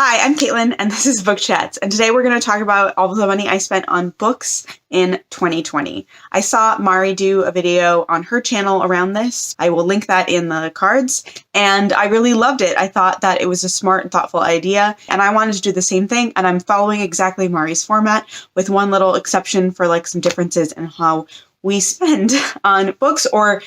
Hi, I'm Caitlin, and this is Book Chats, and today we're going to talk about all the money I spent on books in 2020. I saw Mari do a video on her channel around this. I will link that in the cards, and I really loved it. I thought that it was a smart and thoughtful idea, and I wanted to do the same thing, and I'm following exactly Mari's format, with one little exception for some differences in how we spend on books, or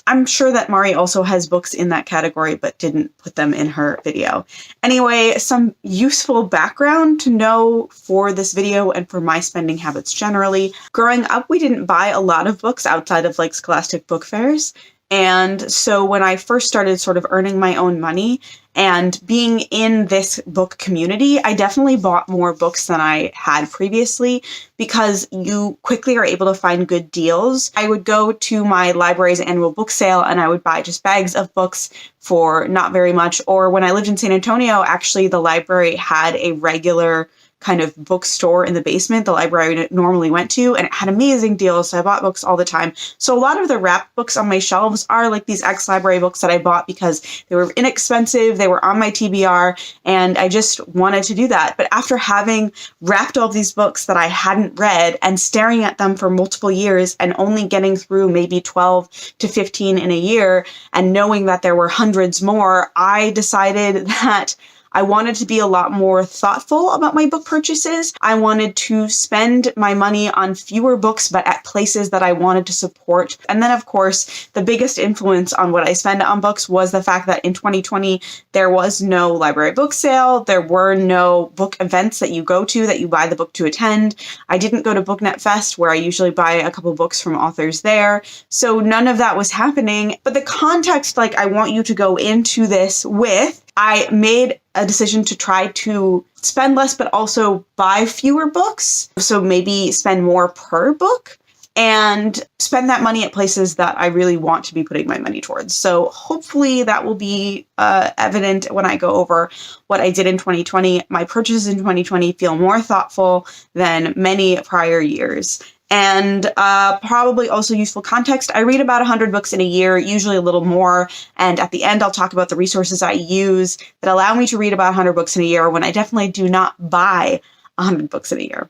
I'm sure that Mari also has books in that category, but didn't put them in her video. Anyway, some useful background to know for this video and for my spending habits generally. Growing up, we didn't buy a lot of books outside of scholastic book fairs. And so when I first started sort of earning my own money and being in this book community, I definitely bought more books than I had previously because you quickly are able to find good deals. I would go to my library's annual book sale and I would buy just bags of books for not very much. Or when I lived in San Antonio, actually the library had a regular kind of bookstore in the basement the library normally went to, and it had amazing deals, so I bought books all the time. So a lot of the wrapped books on my shelves are these ex-library books that I bought because they were inexpensive, they were on my TBR, and I just wanted to do that. But after having wrapped all these books that I hadn't read and staring at them for multiple years and only getting through maybe 12 to 15 in a year and knowing that there were hundreds more, I decided that I wanted to be a lot more thoughtful about my book purchases. I wanted to spend my money on fewer books, but at places that I wanted to support. And then, of course, the biggest influence on what I spend on books was the fact that in 2020, there was no library book sale. There were no book events that you go to that you buy the book to attend. I didn't go to Booknet Fest, where I usually buy a couple books from authors there. So none of that was happening. But the context, I want you to go into this with, I made a decision to try to spend less, but also buy fewer books. So maybe spend more per book and spend that money at places that I really want to be putting my money towards. So hopefully that will be evident when I go over what I did in 2020. My purchases in 2020 feel more thoughtful than many prior years. And probably also useful context. I read about 100 books in a year, usually a little more. And at the end, I'll talk about the resources I use that allow me to read about 100 books in a year when I definitely do not buy 100 books in a year.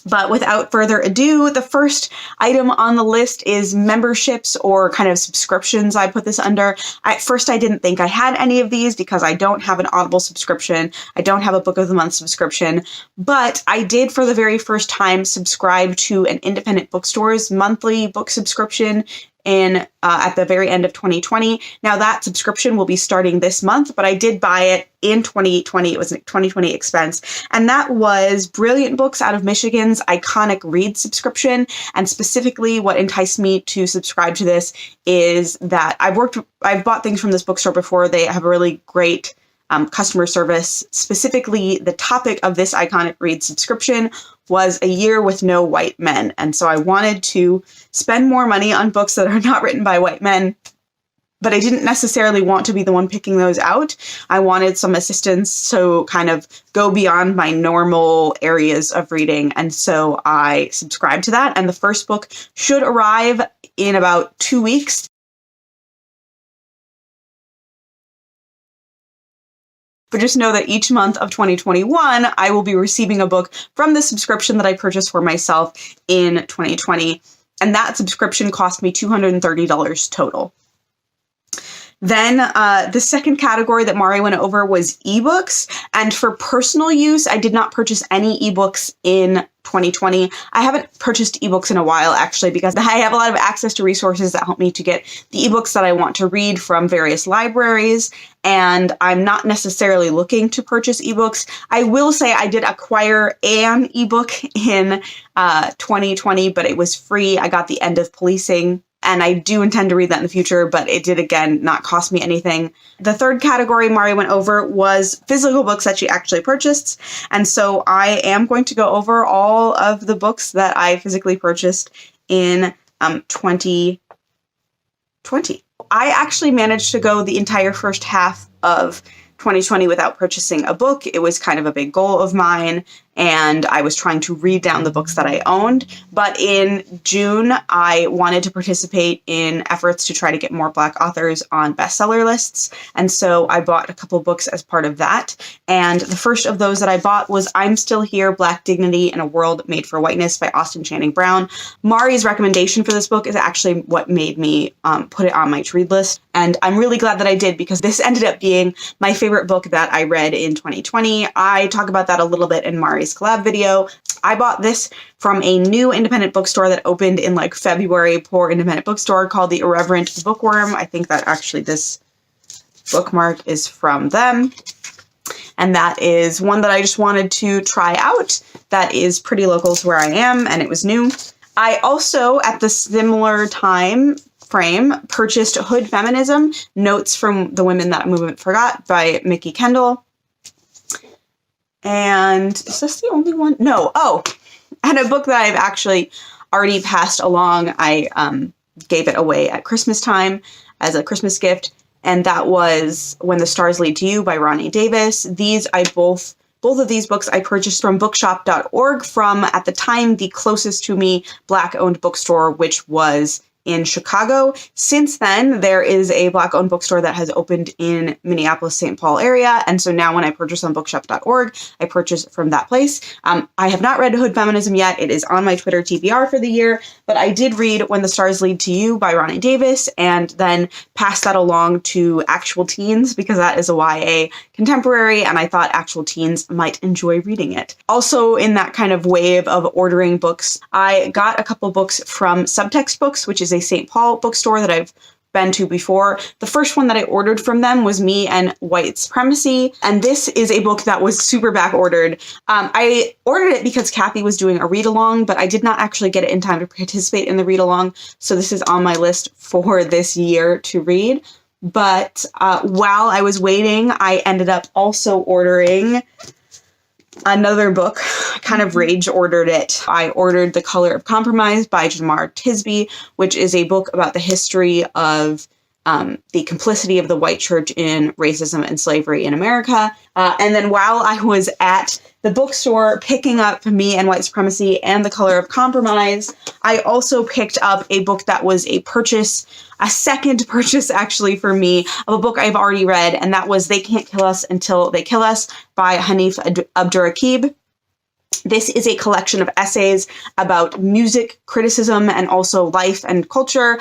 But without further ado, the first item on the list is memberships or kind of subscriptions. I put this under. At first, I didn't think I had any of these because I don't have an Audible subscription. I don't have a Book of the Month subscription, but I did for the very first time subscribe to an independent bookstore's monthly book subscription at the very end of 2020. Now that subscription will be starting this month, but I did buy it in 2020. It was a 2020 expense. And that was Brilliant Books out of Michigan's iconic Read subscription. And specifically what enticed me to subscribe to this is that I've bought things from this bookstore before. They have a really great customer service. Specifically, the topic of this iconic Read subscription was A Year with No White Men. And so I wanted to spend more money on books that are not written by white men, but I didn't necessarily want to be the one picking those out. I wanted some assistance to kind of go beyond my normal areas of reading. And so I subscribed to that. And the first book should arrive in about 2 weeks. But just know that each month of 2021, I will be receiving a book from the subscription that I purchased for myself in 2020. And that subscription cost me $230 total. Then the second category that Mari went over was ebooks. And for personal use, I did not purchase any ebooks in 2020. I haven't purchased ebooks in a while, actually, because I have a lot of access to resources that help me to get the ebooks that I want to read from various libraries. And I'm not necessarily looking to purchase ebooks. I will say I did acquire an ebook in 2020, but it was free. I got The End of Policing. And I do intend to read that in the future, but it did, again, not cost me anything. The third category Mari went over was physical books that she actually purchased. And so I am going to go over all of the books that I physically purchased in 2020. I actually managed to go the entire first half of 2020 without purchasing a book. It was kind of a big goal of mine, and I was trying to read down the books that I owned. But in June, I wanted to participate in efforts to try to get more Black authors on bestseller lists. And so I bought a couple books as part of that. And the first of those that I bought was I'm Still Here, Black Dignity in a World Made for Whiteness by Austin Channing Brown. Mari's recommendation for this book is actually what made me put it on my to read list. And I'm really glad that I did, because this ended up being my favorite book that I read in 2020. I talk about that a little bit in Mari's collab video. I bought this from a new independent bookstore that opened in like February, poor independent bookstore, called The Irreverent Bookworm. I think that actually this bookmark is from them. And that is one that I just wanted to try out. That is pretty local to where I am, and it was new. I also, at the similar time frame, purchased Hood Feminism, Notes from the Women That Movement Forgot by Mickey Kendall. And is this the only one? No. Oh, and a book that I've actually already passed along. I gave it away at Christmas time as a Christmas gift. And that was When the Stars Lead to You by Ronnie Davis. Both of these books I purchased from bookshop.org, from, at the time, the closest to me Black-owned bookstore, which was in Chicago. Since then, there is a Black-owned bookstore that has opened in Minneapolis, St. Paul area. And so now when I purchase on bookshop.org, I purchase from that place. I have not read Hood Feminism yet. It is on my Twitter TBR for the year, but I did read When the Stars Lead to You by Ronnie Davis, and then passed that along to Actual Teens, because that is a YA contemporary, and I thought actual teens might enjoy reading it. Also, in that kind of wave of ordering books, I got a couple books from Subtext Books, which is a St. Paul bookstore that I've been to before. The first one that I ordered from them was Me and White Supremacy, and this is a book that was super back ordered. I ordered it because Kathy was doing a read-along, but I did not actually get it in time to participate in the read-along, so this is on my list for this year to read. But while I was waiting, I ended up also ordering another book. I kind of rage ordered it. I ordered The Color of Compromise by Jamar Tisby, which is a book about the history of the complicity of the white church in racism and slavery in America. And then while I was at the bookstore picking up Me and White Supremacy and The Color of Compromise, I also picked up a book that was a second purchase actually for me, of a book I've already read, and that was They Can't Kill Us Until They Kill Us by Hanif Abdurraqib. This is a collection of essays about music criticism and also life and culture.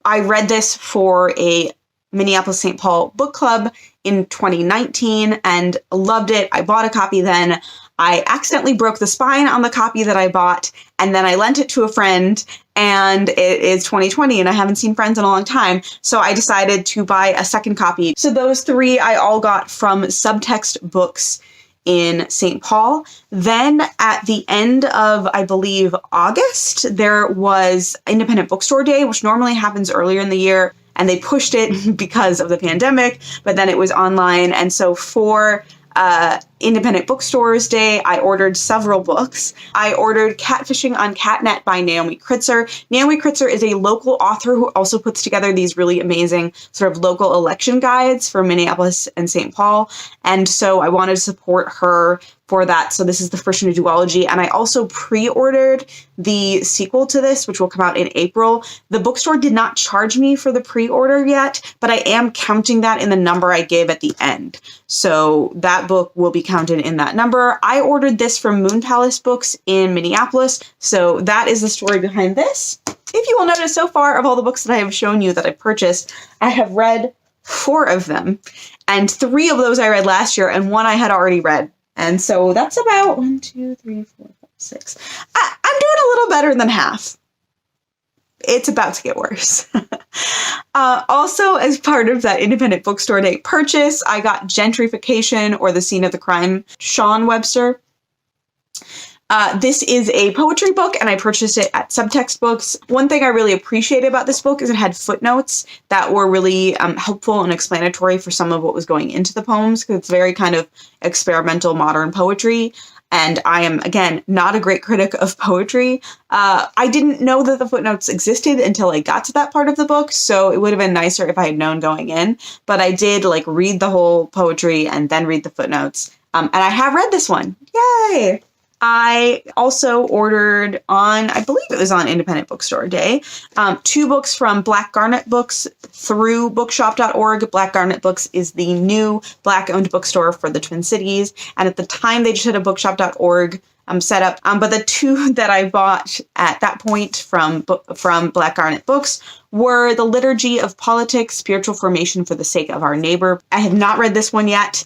I read this for a Minneapolis St. Paul book club in 2019 and loved it. I bought a copy then. I accidentally broke the spine on the copy that I bought, and then I lent it to a friend, and it is 2020 and I haven't seen friends in a long time, so I decided to buy a second copy. So those three I all got from Subtext Books in St. Paul. Then at the end of, I believe, August, there was Independent Bookstore Day, which normally happens earlier in the year, and they pushed it because of the pandemic, but then it was online. And so for Independent Bookstores Day, I ordered several books. I ordered Catfishing on Catnet by Naomi Kritzer. Naomi Kritzer is a local author who also puts together these really amazing sort of local election guides for Minneapolis and St. Paul. And so I wanted to support her for that. So this is the first in a duology. And I also pre-ordered the sequel to this, which will come out in April. The bookstore did not charge me for the pre-order yet, but I am counting that in the number I gave at the end. So that book will be counted in that number. I ordered this from Moon Palace Books in Minneapolis. So that is the story behind this. If you will notice, so far of all the books that I have shown you that I purchased, I have read 4 of them. And 3 of those I read last year, and 1 I had already read. And so that's about 1, 2, 3, 4, 5, 6. I'm doing a little better than half. It's about to get worse. Also, as part of that Independent Bookstore Day purchase, I got Gentrification, or The Scene of the Crime, Sean Webster. This is a poetry book, and I purchased it at Subtext Books. One thing I really appreciated about this book is it had footnotes that were really helpful and explanatory for some of what was going into the poems, because it's very kind of experimental modern poetry. And I am, again, not a great critic of poetry. I didn't know that the footnotes existed until I got to that part of the book, so it would have been nicer if I had known going in. But I did read the whole poetry and then read the footnotes. And I have read this one. Yay! I also ordered on, I believe it was on Independent Bookstore Day, 2 books from Black Garnet Books through bookshop.org. Black Garnet Books is the new Black-owned bookstore for the Twin Cities. And at the time, they just had a bookshop.org set up. But the 2 that I bought at that point from Black Garnet Books were The Liturgy of Politics, Spiritual Formation for the Sake of Our Neighbor. I have not read this one yet.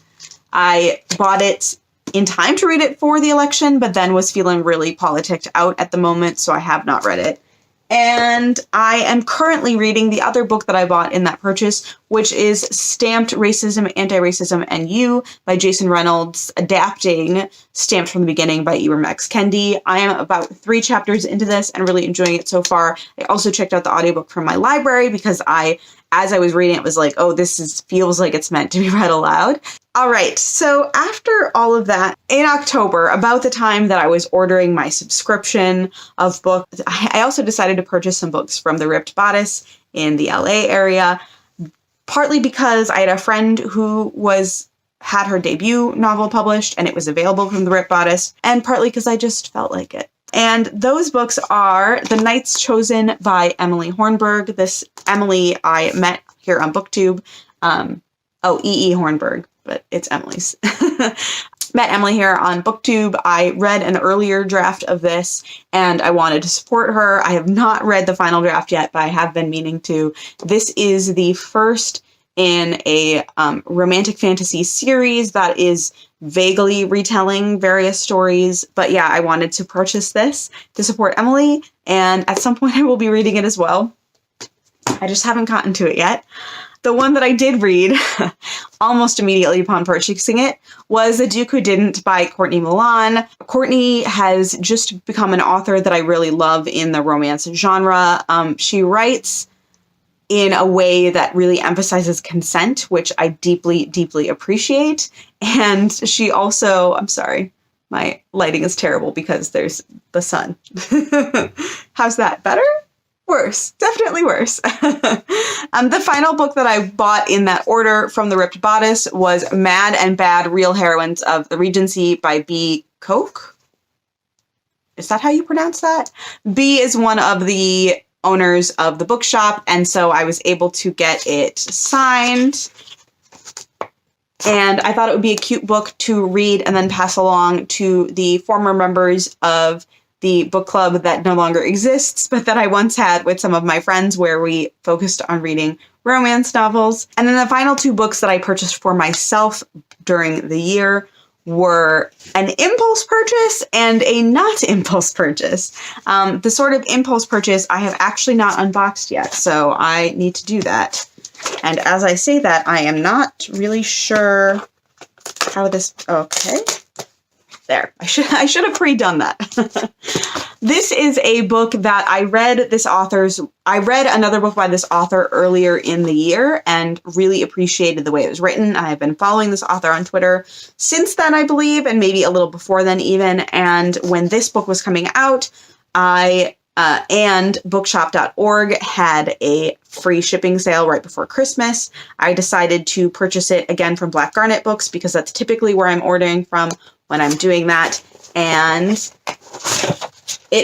I bought it in time to read it for the election, but then was feeling really politicked out at the moment, so I have not read it. And I am currently reading the other book that I bought in that purchase, which is Stamped Racism, Anti-Racism, and You by Jason Reynolds, adapting Stamped from the Beginning by Ibram X. Kendi. I am about 3 chapters into this and really enjoying it so far. I also checked out the audiobook from my library because as I was reading it, was like, oh, feels like it's meant to be read aloud. All right, so after all of that, in October, about the time that I was ordering my subscription of books, I also decided to purchase some books from the Ripped Bodice in the LA area, partly because I had a friend who had her debut novel published and it was available from the Ripped Bodice, and partly because I just felt like it. And those books are The Knights Chosen by Emily Hornberg. This Emily I met here on BookTube. E.E. Hornberg, but it's Emily's. Met Emily here on BookTube. I read an earlier draft of this and I wanted to support her. I have not read the final draft yet, but I have been meaning to. This is the first in a romantic fantasy series that is vaguely retelling various stories. But yeah, I wanted to purchase this to support Emily, and at some point I will be reading it as well. I just haven't gotten to it yet. The one that I did read almost immediately upon purchasing it was The Duke Who Didn't by Courtney Milan. Courtney has just become an author that I really love in the romance genre. She writes in a way that really emphasizes consent, which I deeply, deeply appreciate. And she also, I'm sorry, my lighting is terrible because there's the sun. How's that? Better? Worse. Definitely worse. The final book that I bought in that order from the Ripped Bodice was Mad and Bad Real Heroines of the Regency by B. Koch. Is that how you pronounce that? B is one of the owners of the bookshop, and so I was able to get it signed. And I thought it would be a cute book to read and then pass along to the former members of the book club that no longer exists, but that I once had with some of my friends, where we focused on reading romance novels. And then the final 2 books that I purchased for myself during the year were an impulse purchase and a not impulse purchase. The sort of impulse purchase I have actually not unboxed yet, so I need to do that. And as I say that, I am not really sure how this, okay. There, I should have pre-done that. This is a book that I read another book by this author earlier in the year and really appreciated the way it was written. I have been following this author on Twitter since then, I believe, and maybe a little before then even. And when this book was coming out, and bookshop.org had a free shipping sale right before Christmas. I decided to purchase it again from Black Garnet Books because that's typically where I'm ordering from when I'm doing that. And it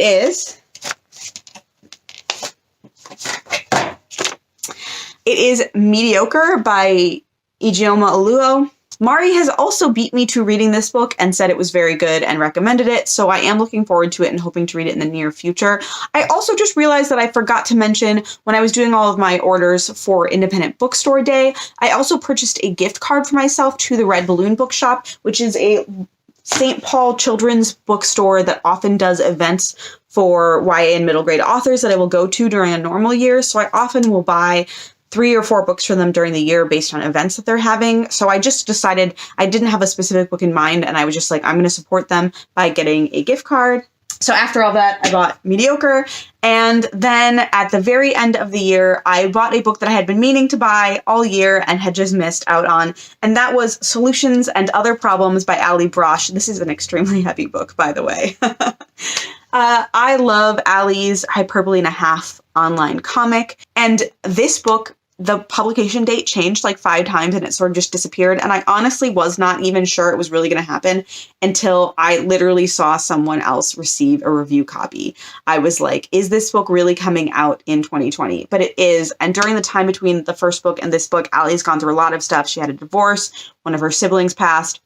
is Mediocre by Ijeoma Oluo. Mari has also beat me to reading this book and said it was very good and recommended it, so I am looking forward to it and hoping to read it in the near future. I also just realized that I forgot to mention when I was doing all of my orders for Independent Bookstore Day, I also purchased a gift card for myself to the Red Balloon Bookshop, which is a St. Paul children's bookstore that often does events for YA and middle grade authors that I will go to during a normal year, so I often will buy 3 or 4 books for them during the year based on events that they're having. So I just decided I didn't have a specific book in mind, and I was just like, I'm going to support them by getting a gift card. So after all that, I bought Mediocre. And then at the very end of the year, I bought a book that I had been meaning to buy all year and had just missed out on. And that was Solutions and Other Problems by Ali Brosh. This is an extremely heavy book, by the way. I love Ali's Hyperbole and a Half online comic. And this book, the publication date changed like 5 times and it sort of just disappeared. And I honestly was not even sure it was really going to happen until I literally saw someone else receive a review copy. I was like, is this book really coming out in 2020? But it is. And during the time between the first book and this book, Ali's gone through a lot of stuff. She had a divorce. One of her siblings passed.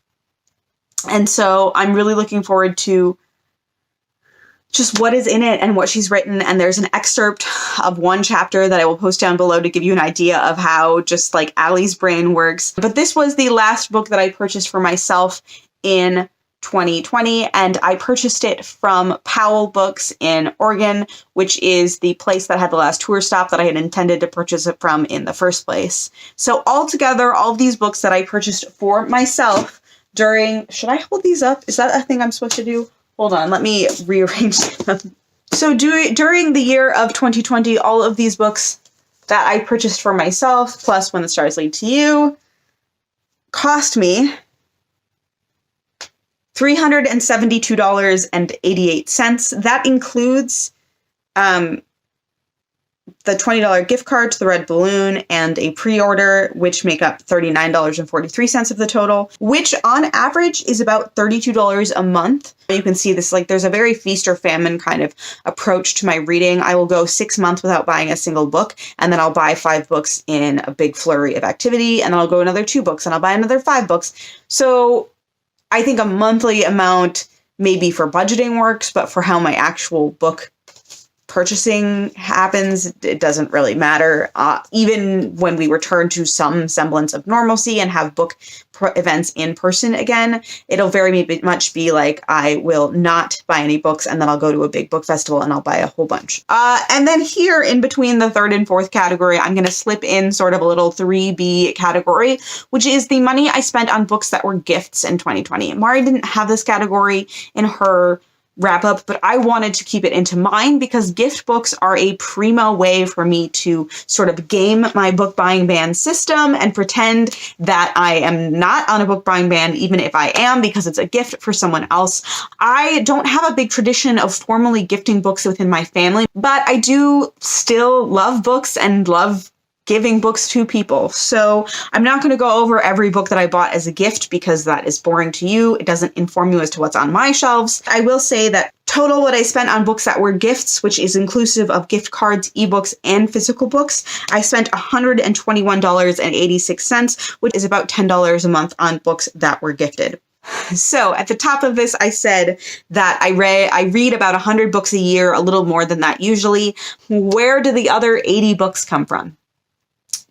And so I'm really looking forward to just what is in it and what she's written. And there's an excerpt of one chapter that I will post down below to give you an idea of how just like Ali's brain works. But this was the last book that I purchased for myself in 2020, and I purchased it from Powell Books in Oregon, which is the place that had the last tour stop that I had intended to purchase it from in the first place. So altogether, all of these books that I purchased for myself during, should I hold these up? Is that a thing I'm supposed to do? Hold on, let me rearrange them. So during the year of 2020, all of these books that I purchased for myself, plus When the Stars Lead to You, cost me $372.88. That includes the $20 gift card to the Red Balloon and a pre-order, which make up $39.43 of the total, which on average is about $32 a month. You can see this, like, there's a very feast or famine kind of approach to my reading. I will go 6 months without buying a single book, and then I'll buy 5 books in a big flurry of activity, and then I'll go another 2 books, and I'll buy another 5 books. So I think a monthly amount maybe for budgeting works, but for how my actual book purchasing happens, it doesn't really matter. Even when we return to some semblance of normalcy and have book events in person again, it'll very much be like I will not buy any books, and then I'll go to a big book festival and I'll buy a whole bunch. And then here in between the 3rd and 4th category, I'm going to slip in sort of a little 3B category, which is the money I spent on books that were gifts in 2020. Mari didn't have this category in her wrap up, but I wanted to keep it into mine because gift books are a primo way for me to sort of game my book buying ban system and pretend that I am not on a book buying ban, even if I am, because it's a gift for someone else. I don't have a big tradition of formally gifting books within my family, but I do still love books and love giving books to people. So I'm not going to go over every book that I bought as a gift because that is boring to you. It doesn't inform you as to what's on my shelves. I will say that total what I spent on books that were gifts, which is inclusive of gift cards, ebooks, and physical books, I spent $121.86, which is about $10 a month on books that were gifted. So at the top of this, I said that I read about 100 books a year, a little more than that usually. Where do the other 80 books come from?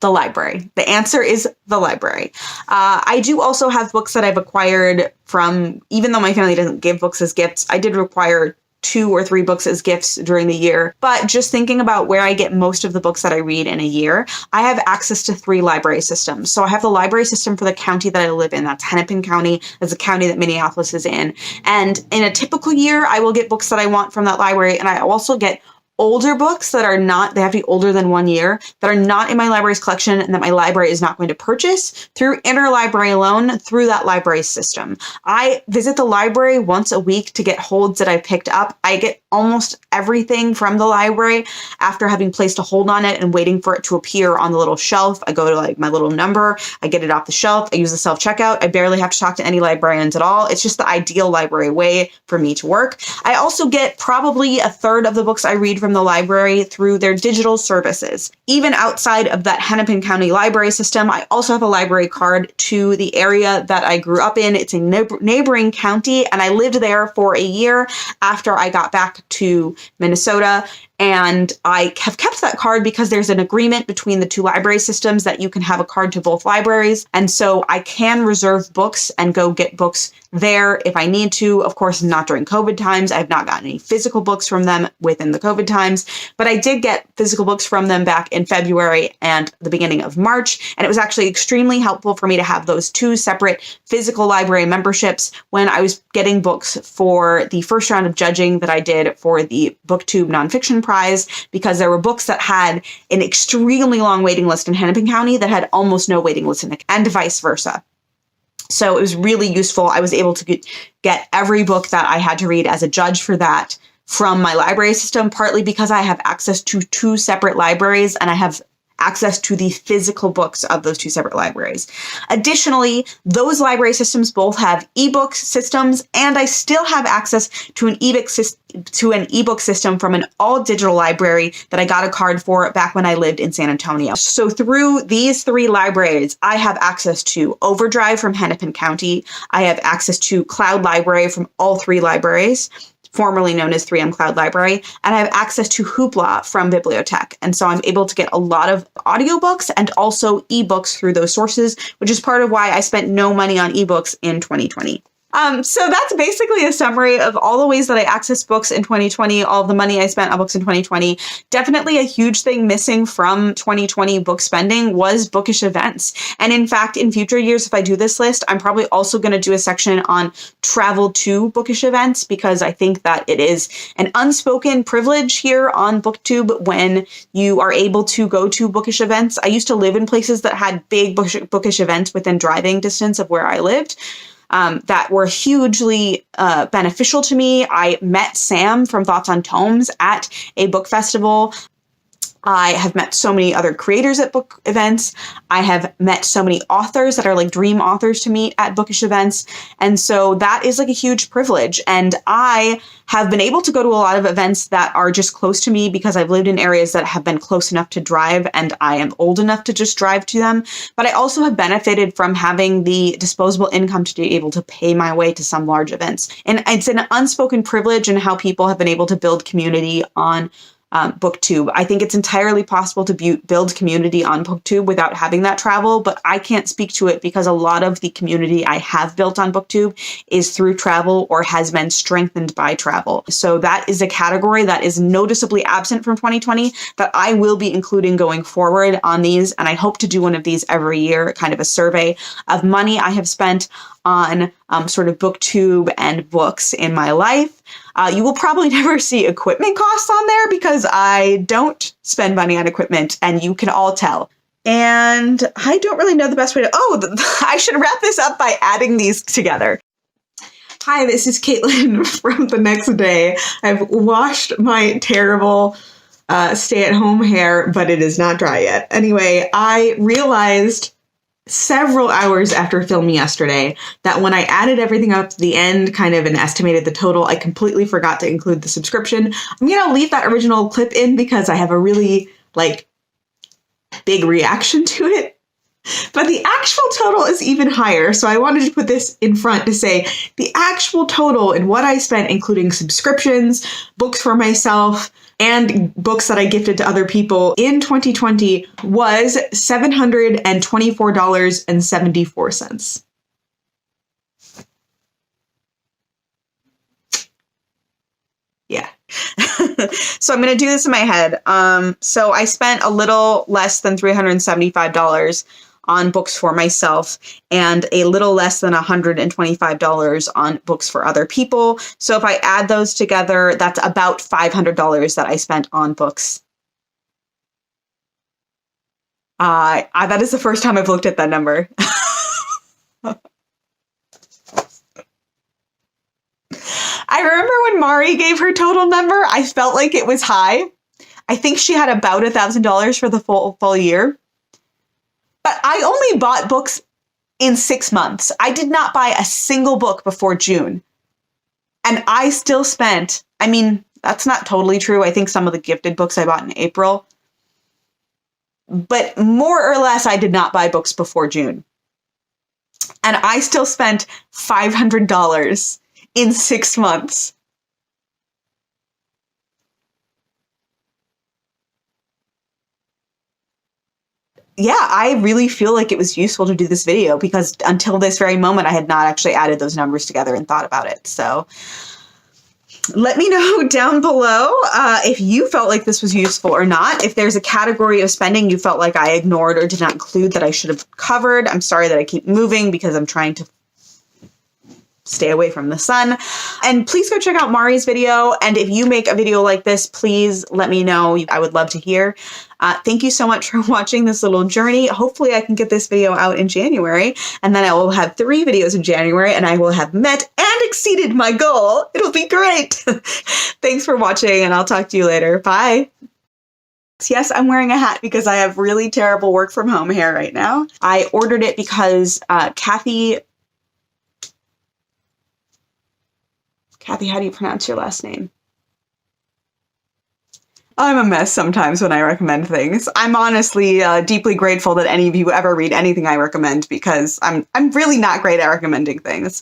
The library. The answer is the library. I do also have books that I've acquired from, even though my family doesn't give books as gifts, I did require 2 or 3 books as gifts during the year. But just thinking about where I get most of the books that I read in a year, I have access to 3 library systems. So I have the library system for the county that I live in. That's Hennepin County. That's the county that Minneapolis is in. And in a typical year, I will get books that I want from that library. And I also get older books that are not, they have to be older than 1 year, that are not in my library's collection and that my library is not going to purchase through interlibrary loan through that library system. I visit the library once a week to get holds that I picked up. I get almost everything from the library after having placed a hold on it and waiting for it to appear on the little shelf. I go to like my little number, I get it off the shelf, I use the self-checkout. I barely have to talk to any librarians at all. It's just the ideal library way for me to work. I also get probably 1/3 of the books I read from the library through their digital services. Even outside of that Hennepin County library system, I also have a library card to the area that I grew up in. It's a neighboring county, and I lived there for a year after I got back to Minnesota. And I have kept that card because there's an agreement between the two library systems that you can have a card to both libraries. And so I can reserve books and go get books there if I need to. Of course, not during COVID times. I've not gotten any physical books from them within the COVID times, but I did get physical books from them back in February and the beginning of March. And it was actually extremely helpful for me to have those two separate physical library memberships when I was getting books for the first round of judging that I did for the BookTube nonfiction prize, because there were books that had an extremely long waiting list in Hennepin County that had almost no waiting list in it, and vice versa. So it was really useful. I was able to get every book that I had to read as a judge for that from my library system, partly because I have access to two separate libraries and I have access to the physical books of those two separate libraries. Additionally, those library systems both have ebook systems, and I still have access to an ebook system from an all-digital library that I got a card for back when I lived in San Antonio. So through these three libraries, I have access to Overdrive from Hennepin County. I have access to Cloud Library from all three libraries, formerly known as 3M Cloud Library, and I have access to Hoopla from Bibliotech. And so I'm able to get a lot of audiobooks and also ebooks through those sources, which is part of why I spent no money on ebooks in 2020. So that's basically a summary of all the ways that I accessed books in 2020, all of the money I spent on books in 2020. Definitely a huge thing missing from 2020 book spending was bookish events. And in fact, in future years, if I do this list, I'm probably also going to do a section on travel to bookish events, because I think that it is an unspoken privilege here on BookTube when you are able to go to bookish events. I used to live in places that had big bookish events within driving distance of where I lived. That were hugely beneficial to me. I met Sam from Thoughts on Tomes at a book festival. I have met so many other creators at book events. I have met so many authors that are like dream authors to meet at bookish events. And so that is like a huge privilege. And I have been able to go to a lot of events that are just close to me because I've lived in areas that have been close enough to drive and I am old enough to just drive to them. But I also have benefited from having the disposable income to be able to pay my way to some large events. And it's an unspoken privilege in how people have been able to build community on BookTube. I think it's entirely possible to build community on BookTube without having that travel, but I can't speak to it because a lot of the community I have built on BookTube is through travel or has been strengthened by travel. So that is a category that is noticeably absent from 2020 that I will be including going forward on these, and I hope to do one of these every year, kind of a survey of money I have spent on sort of BookTube and books in my life. You will probably never see equipment costs on there because I don't spend money on equipment, and you can all tell. And I don't really know the best way to, I should wrap this up by adding these together. Hi, this is Caitlin from the next day. I've washed my terrible stay-at-home hair, but it is not dry yet. Anyway, I realized several hours after filming yesterday that when I added everything up to the end, kind of, and estimated the total, I completely forgot to include the subscription. I'm gonna leave that original clip in because I have a really, big reaction to it. But the actual total is even higher, so I wanted to put this in front to say the actual total in what I spent, including subscriptions, books for myself, and books that I gifted to other people in 2020 was $724.74. Yeah. So I'm going to do this in my head. So I spent a little less than $375 on books for myself and a little less than $125 on books for other people. So if I add those together, that's about $500 that I spent on books. That is the first time I've looked at that number. I remember when Mari gave her total number, I felt like it was high. I think she had about $1,000 for the full year. But I only bought books in 6 months. I did not buy a single book before June. And I still spent, that's not totally true. I think some of the gifted books I bought in April. But more or less, I did not buy books before June. And I still spent $500 in 6 months. yeah, I really feel like it was useful to do this video because until this very moment, I had not actually added those numbers together and thought about it. So let me know down below if you felt like this was useful or not. If there's a category of spending you felt like I ignored or did not include that I should have covered. I'm sorry that I keep moving because I'm trying to stay away from the sun. And please go check out Mari's video. And if you make a video like this, please let me know. I would love to hear. Thank you so much for watching this little journey. Hopefully I can get this video out in January, and then I will have 3 videos in January, and I will have met and exceeded my goal. It'll be great. Thanks for watching, and I'll talk to you later. Bye. Yes, I'm wearing a hat because I have really terrible work from home hair right now. I ordered it because Kathy, how do you pronounce your last name? I'm a mess sometimes when I recommend things. I'm honestly deeply grateful that any of you ever read anything I recommend because I'm really not great at recommending things.